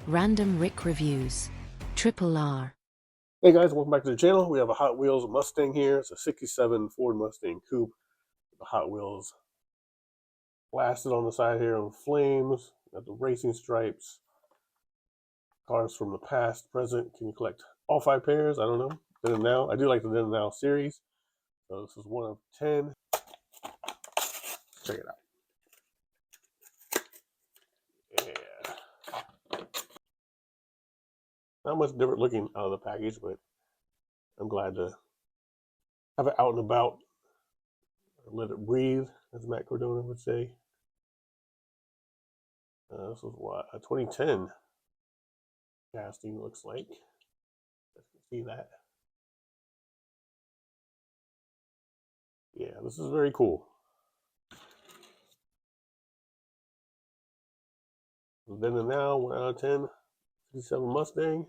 Random Rick Reviews. Triple R. Hey guys, welcome back to the channel. We have a Hot Wheels Mustang here. It's a 67 Ford Mustang Coupe. The Hot Wheels blasted on the side here on flames. Got the racing stripes. Cars from the past, present. Can you collect all 5 pairs? I don't know. Then and Now. I do like the Then and Now series. So this is one of 10. Check it out. Yeah. Not much different looking out of the package, but I'm glad to have it out and about. Let it breathe, as Matt Cordona would say. This was what, a 2010 casting looks like. You can see that. Yeah, this is very cool. Then and Now, 1 out of 10. 67 Mustang.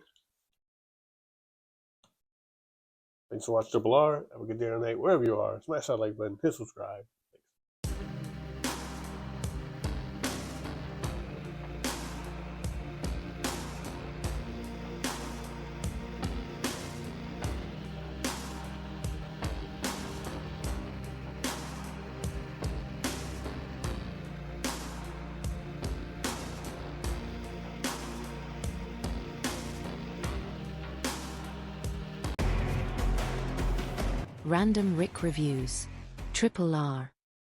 Thanks for watching Triple R. Have a good day or night, wherever you are. Smash that like button, hit subscribe. Random Rick Reviews. Triple R.